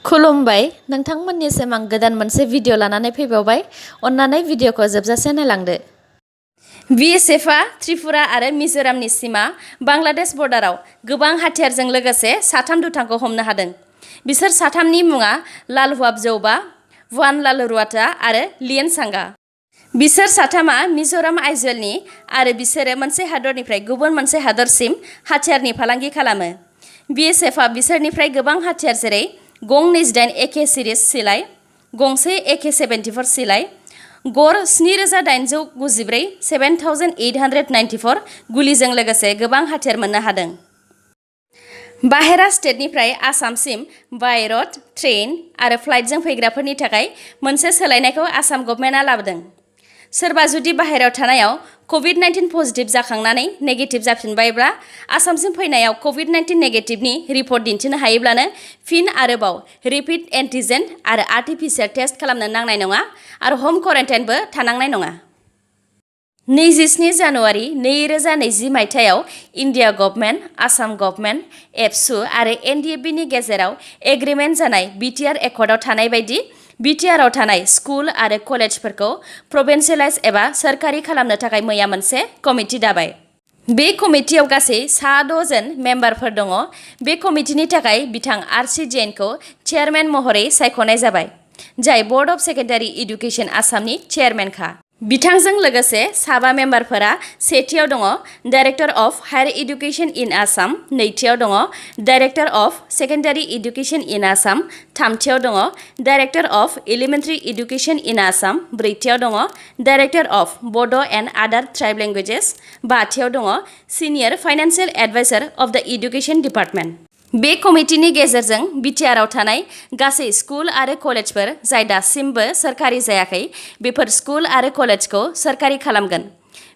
खुलुमबाय नोंथांमोननिसिम आं गोदान मोनसे भिडिअ लानानै फैबावबाय। अन्नानै भिडिअखौ जोबजासे नायलांदो। बीएसएफआ त्रिपुरा आरो मिजोरामनि सिमा बांलादेश बर्डाराव गोबां हाथियारजों लोगोसे साथाम दुथांखौ हमनो हादों। बिसोर साथामनि मुङा लालहुआब जौबा, वान लालरुवाटा आरो लिएन सांगा। बिसोर साथामा मिजोराम आइजलनि आरो बिसोरो मोनसे हादरनिफ्राय गुबुन मोनसे हादरसिम हाथियारनि फालांगि खालामो। बीएसएफआ बिसोरनिफ्राय गोबां हाथियार जेरै गं 28 एके सिरिज सिलाइ, गंसे एके 74 सिलाइ, गर 7894 7894 गुलिजों लोगोसे गोबां हाथियार मोननो हादों। बाहेरा स्टेटनिफ्राय आसामसिम बाय रड, ट्रेन आरो फ्लाइटजों फैग्राफोरनि थाखाय मोनसे सोलायनायखौ आसाम गभर्नमेन्टआ लाबोदों। सोरबा जुदि बाहेरायाव थानायाव कभिड-19 पजिटिभ जाखांनानै नेगेटिभ जाफिनबायब्ला आसामसिम फैनायाव कभिड-19 नेगेटिभनि रिपर्ट दिन्थिनो हायोब्लानो फिन आरोबाव रिपिड एन्टिजेन आरो आरटिपिसिआर टेस्ट खालामनो नांनाय नङा आरो हम क्वारेन्टाइनबो थानांनाय नङा। 27 जानुवारि 2020 मायथाइयाव इन्डिया गभर्नमेन्ट, आसाम गभर्नमेन्ट, एबसु आरो एनडिएफबिनि गेजेराव एग्रिमेन्ट जानाय बिटिआर एकर्डआव थानाय बायदि बिटिआरआव थानाय स्कुल आरो कलेजफोरखौ प्रभिन्सियेलाइज एबा सोरखारि खालामनो थाखाय मैया मोनसे कमिटि दाबाय। बे कमिटियाव गासै 6 जन मेम्बारफोर दङ। बे कमिटिनि थाखाय बिथां आरसि जैनखौ चेयारमेन महरै सायख'नाय जाबाय, जाय बर्ड अफ सेकेन्डारि इडुकेसन आसामनि चेयारमेनखा। बिथांजों लोगोसे साबा मेम्बारफोरा सेथियाव दङ डाइरेक्टर अफ हायर इडुकेसन इन आसाम, नैथियाव दङ डाइरेक्टर अफ सेकेन्डारि इडुकेसन इन आसाम, थामथियाव दङ डाइरेक्टर अफ एलिमेन्टारि इडुकेसन इन आसाम, ब्रैथियाव दङ डाइरेक्टर अफ बड' एन्ड आदार ट्राइब लेंगुवेजेस, बाथियाव दङ सिनियर फाइनान्सियेल एडभाइजार अफ द इडुकेसन डिपार्टमेन्ट। बे कमिटिनि गेजेरजों बिटिआरआव थानाय गासै स्कुल आरो कलेजफोर जाय दासिमबो सोरखारि जायाखै, बेफोर स्कुल आरो कलेजखौ सोरखारि खालामगोन।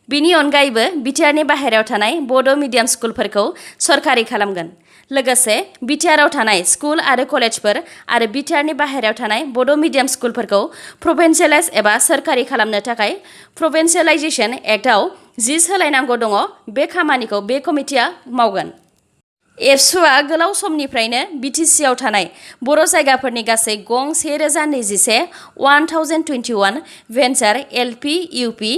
बिनि अनगायैबो बिटिआरनि बाहेरायाव थानाय बड' मिडियाम स्कुलफोरखौ सरखारि खालामगोन। लोगोसे बिटिआरआव थानाय स्कुल आरो कलेजफोर आरो बिटिआरनि बाहेरायाव थानाय बड' मिडियाम स्कुलफोरखौ प्रभिन्सियेलाइज एबा सोरखारि खालामनो थाखाय प्रभिन्सियेलाइजेसन एक्टआव जि सोलायनांगौ दङ। बे खामानिखौ बे कमिटिया मावगोन। एबसुआ गोलाव समनिफ्रायनो बिटिसिआव थानाय बर' जायगाफोरनि गासै गं 1021 1021 भेन्चार एलपि, इउपि,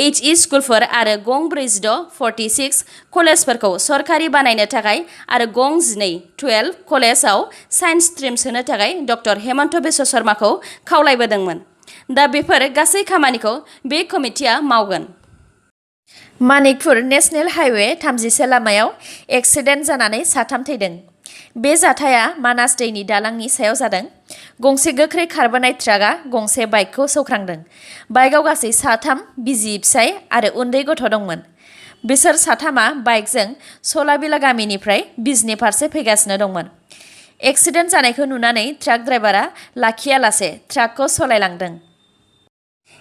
एचइ स्कुलफोर आरो गं 46 कलेजफोरखौ सरखारि बानायनो थाखाय आरो गं 12 कलेजआव साइन्स स्ट्रिम सोनो थाखाय डक्टर हेमन्त बिश्व शर्माखौ खावलायबोदोंमोन। दा बेफोर गासै खामानिखौ बे कमिटिया मावगोन। मानिकपुर नेशनेल हाइवे 31 लामायाव एक्सिडेन्ट जानानै साथाम थैदों। बे जाथाया मानास दैनि दालांनि सायाव जादों। गंसे गोख्रै खारबोनाय ट्राकआ गंसे बाइकखौ सौख्रांदों। बाइकआव गासै साथाम बिसि फिसाय आरो उन्दै गथ' दंमोन। बिसोर साथामा बाइकजों सलाबिला गामिनिफ्राय बिजनि फारसे फैगासिनो दंमोन। एक्सिडेन्ट जानायखौ नुनानै ट्राक ड्राइभारा लाखियालासे ट्राकखौ सलायलांदों।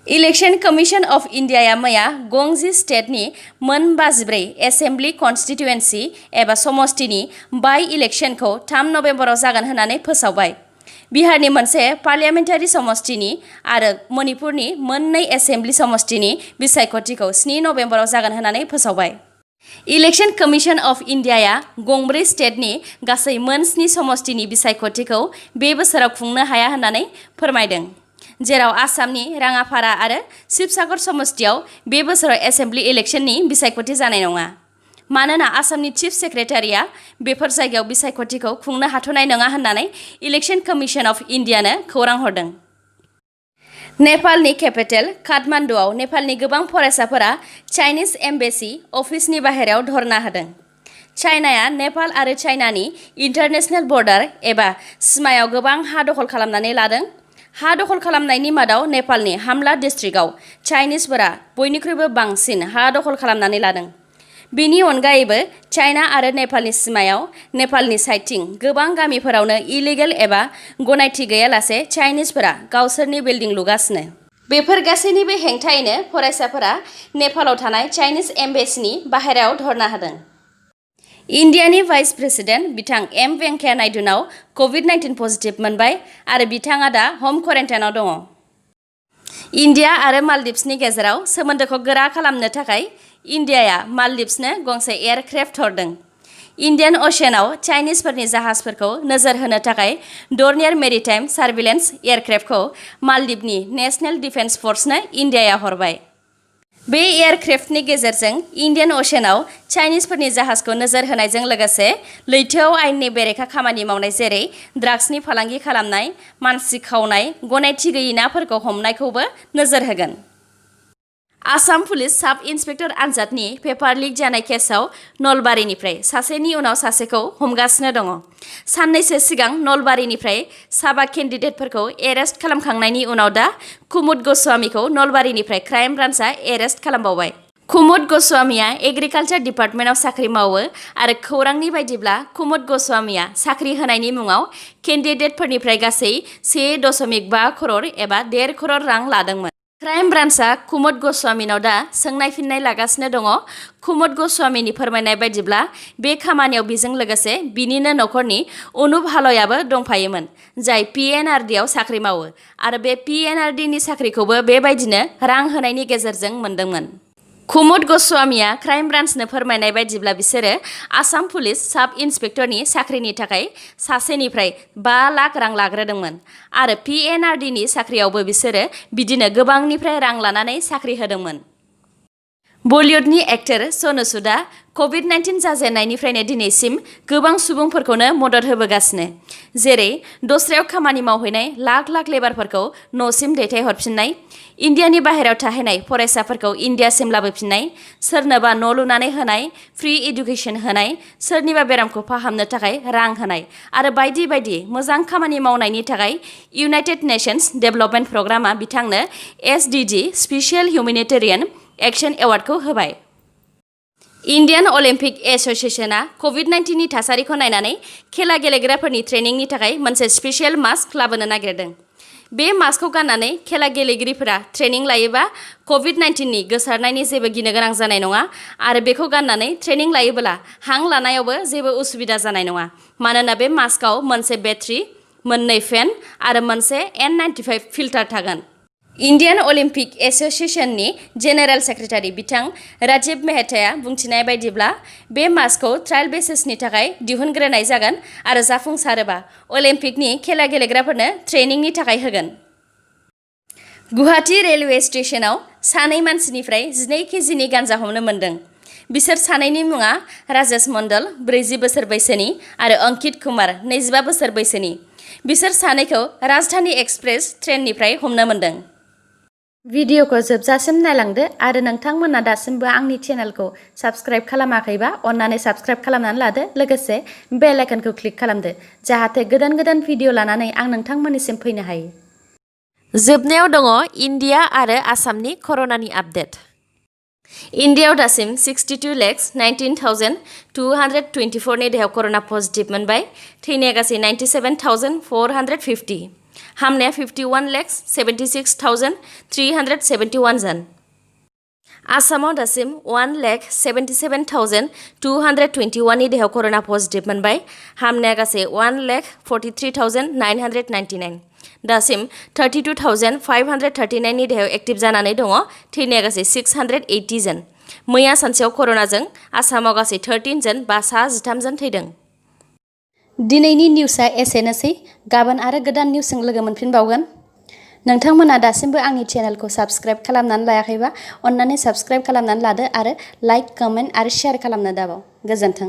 इलेक्शन कमिशन अफ इन्डियाया मैया गं 10 स्टेटनि मोन 54 एसेम्बलि कन्स्टिट्युएन्सि एबा समष्टिनि बाइ इलेक्शनखौ 3 नबेम्बराव जागोन होननानै फोसावबाय। बिहारनि मोनसे पार्लियामेन्टारि समष्टिनि आरो मणिपुरनि मोन 2 एसेम्बलि समष्टिनि बिसायख'थिखौ 7 नबेम्बराव जागोन होननानै फोसावबाय। इलेक्शन कमिशन अफ इन्डियाया गं 4 स्टेटनि गासै मोन 7 समष्टिनि बिसायख'थिखौ बे बोसोराव खुंनो हाया होननानै फोरमायदों, जेराव आसामनि राङापारा आरो शिबसागर समष्टियाव बे बोसोराव एसेम्बलि इलेक्शननि बिसायख'थि जानाय नङा, मानोना आसामनि चिफ सेक्रेटारिया बेफोर जायगायाव बिसायख'थिखौ खुंनो हाथ'नाय नङा होननानै इलेक्शन कमिशन अफ इन्डियानो खौरां हरदों। नेपालनि केपिटेल काठमान्डुआव नेपालनि गोबां फरायसाफोरा चाइनिज एम्बेसि अफिसनि बाहेरायाव धरना होदों। चाइनाया नेपाल आरो चाइनानि इन्टारनेशनेल बर्डार एबा सिमायाव गोबां हा दखल खालामनानै लादों। हा दखल खालामनायनि मादाव नेपालनि हामला डिस्ट्रिक्टआव चाइनिजफोरा बयनिख्रुइबो बांसिन हा दखल खालामनानै लादों। बेनि अनगायैबो चाइना आरो नेपालनि सिमायाव नेपालनि साइडथिं गोबां गामिफोरावनो इलिगेल एबा गनायथि गैयालासे चाइनिजफोरा गावसोरनि बिल्डिं लुगासिनो। बेफोर गासैनिबो हेंथायैनो फरायसाफोरा नेपालाव थानाय चाइनिज एम्बेसिनि बाहेरायाव धरना होदों। इन्डियानि भाइस प्रेसिडेन्ट बिथां एम वेंकैया नायडुनाव कभिड-19 पजिटिभ मोनबाय आरो बिथाङा दा हम क्वारेन्टाइनाव दङ। इन्डिया आरो मालदिभ्सनि गेजेराव सोमोन्दोखौ गोरा खालामनो थाखाय इन्डियाया मालदिभ्सनो गंसे एयारक्राफ्ट हरदों। इन्डियान अशियानाव चाइनिसफोरनि जाहाजफोरखौ नोजोर होनो थाखाय डर्नियर मेरिटाइम सार्भिलेन्स एयारक्राफ्टखौ मालदीवनि नेशनेल डिफेन्स फर्सनो इन्डियाया हरबाय। बे एयारक्राफ्टनि गेजेरजों इन्डियान अशियानाव चाइनिसफोरनि जाहाजखौ नोजोर होनायजों लोगोसे लैथोआव आयेननि बेरेखा खामानि मावनाय जेरै ड्राग्सनि फालांगि खालामनाय, मानसि खावनाय, गनायथि गैयि नाफोरखौ हमनायखौबो नोजोर होगोन। आसाम पुलिस साब इन्सपेक्टर आनजादनि पेपार लिक जानाय केसआव नलबारिनिफ्राय सासेनि उनाव सासेखौ हमगासिनो दङ। साननैसो सिगां नलबारिनिफ्राय साबा केन्डिडेटफोरखौ एरेस्ट खालामखांनायनि उनाव दा कुमुद गस्वामीखौ नलबारिनिफ्राय क्राइम ब्रान्चआ एरेस्ट खालामबावबाय। कुमुद गस्वामीया एग्रिकालचार डिपार्टमेन्टआव साख्रि मावो आरो खौरांनि बायदिब्ला कुमुद गस्वामीया साख्रि होनायनि मुङाव केन्डिडेटफोरनिफ्राय गासै 1.5 करोड़ एबा 1.5 करोड़ रां लादोंमोन। क्राइम ब्रान्चआ कुमुद गस्वामीनाव दा सोंनाय फिननाय लागासिनो दङ। कुमुद गस्वामीनि फोरमायनाय बायदिब्ला बे खामानियाव बिजों लोगोसे बिनिनो नखरनि अनुप हालयआबो दंफायोमोन, जाय PNRDआव साख्रि मावो आरो बे PNRDनि साख्रिखौबो बेबायदिनो रां होनायनि गेजेरजों मोनदोंमोन। कुमुद गस्वामीया क्राइम ब्रान्चनो फोरमायनाय बायदिब्ला बिसोरो आसाम पुलिस साब इन्सपेक्टरनि साख्रिनि थाखाय सासेनिफ्राय 5 लाख रां लाग्रोदोंमोन आरो PNRDनि साख्रियावबो बिसोरो बिदिनो गोबांनिफ्राय रां लानानै साख्रि होदोंमोन। बलिउडनि एक्टर सनु सुदआ COVID-19 जाजेननायनिफ्रायनो दिनैसिम गोबां सुबुंफोरखौनो मदद होबोगासिनो, जेरै दस्रायाव खामानि मावहैनाय लाख लाख लेबारफोरखौ न'सिम दैथायहरफिननाय, इन्डियानि बाहेरायाव थाहैनाय फरायसाफोरखौ इन्डियासिम लाबोफिननाय, सोरनोबा न' लुनानै होनाय, फ्रि एडुकेसन होनाय, सोरनिबा बेरामखौ फाहामनो थाखाय रां होनाय आरो बायदि बायदि मोजां खामानि मावनायनि थाखाय इउनाइटेड नेशन्स डेभेलपमेन्ट प्रग्रामआ बिथांनो SDG स्पेशियल हिउमेनिटेरियान एक्शन एवार्डखौ होबाय। इन्डियान अलिम्पिक एस'सिएशनआ COVID-19 नि थासारिखौ नायनानै खेला गेलेग्राफोरनि ट्रेनिंनि थाखाय मोनसे स्पेशियल मास्क लाबोनो नागिरदों। बे मास्कखौ गाननानै खेला गेलेगिरिफोरा ट्रेनिं लायोबा COVID-19 नि गोसारनायनि जेबो गिनो गोनां जानाय नङा आरो बेखौ गाननानै ट्रेनिं लायोबोला हां लानायावबो जेबो उसुबिदा जानाय नङा, मानोना बे मास्कआव मोनसे बेटारि, 2 फेन आरो मोनसे N95 फिल्टार थागोन। इन्डियान अलिम्पिक एस'सिएशननि जेनेरेल सेक्रेटारि बिथां राजीव मेहताया बुंथिनाय बायदिब्ला बे मास्कखौ ट्रायल बेसिसनि थाखाय दिहुनग्रोनाय जागोन आरो जाफुंसारोबा अलिम्पिकनि खेला गेलेग्राफोरनो ट्रेनिंनि थाखाय होगोन। गुवाहाटी रेलवे स्टेशनाव सानै मानसिनिफ्राय 12 केजिनि गान्जा हमनो मोन्दों। बिसोर सानैनि मुङा राजेश मण्डल 40 बोसोर बैसोनि आरो अंकित कुमार 25 बोसोर बैसोनि। बिसोर सानैखौ राजधानी एक्सप्रेस ट्रेननिफ्राय हमनो मोन्दों। भिडिअखौ जोबजासिम नायलांदो आरो नोंथांमोना दासिमबो आंनि चेनेलखौ साबस्क्राइब खालामाखैबा अन्नानै साबस्क्राइब खालामनानै लादो, लोगोसे बेल आइकनखौ क्लिक खालामदो जाहाथे गोदान गोदान भिडिअ लानानै आं नोंथांमोननिसिम फैनो हायो। जोबनायाव दङ इन्डिया आरो आसामनि कर'नानि आपडेट। इन्डियायाव दासिम 62,19,224 नि देहायाव कर'ना पजिटिभ मोनबाय। थैनाया गासै 97,450। हामनाया 51,76,371 जन। आसामाव दासिम 1,77,221 नि देहायाव कर'ना पजिटिभ मोनबाय। हामनाया गासै 1,43,999। दासिम 32,539 नि देहायाव एक्टिभ जानानै दङ। थैनाया गासै 680 जन। मैया सानसेयाव कर'नाजों आसामाव गासै 13 जन बा 13 जन थैदों। दिनैनि निउसआ एसेनोसै। गाबोन आरो गोदान निउसजों लोगो मोनफिनबावगोन। नोंथांमोना दासिमबो आंनि चेनेलखौ साबस्क्राइब खालामनानै लायाखैबा अन्नानै साबस्क्राइब खालामनानै लादो आरो लाइक, कमेन्ट आरो शेयार खालामनो दाबाव। गोजोन्थों।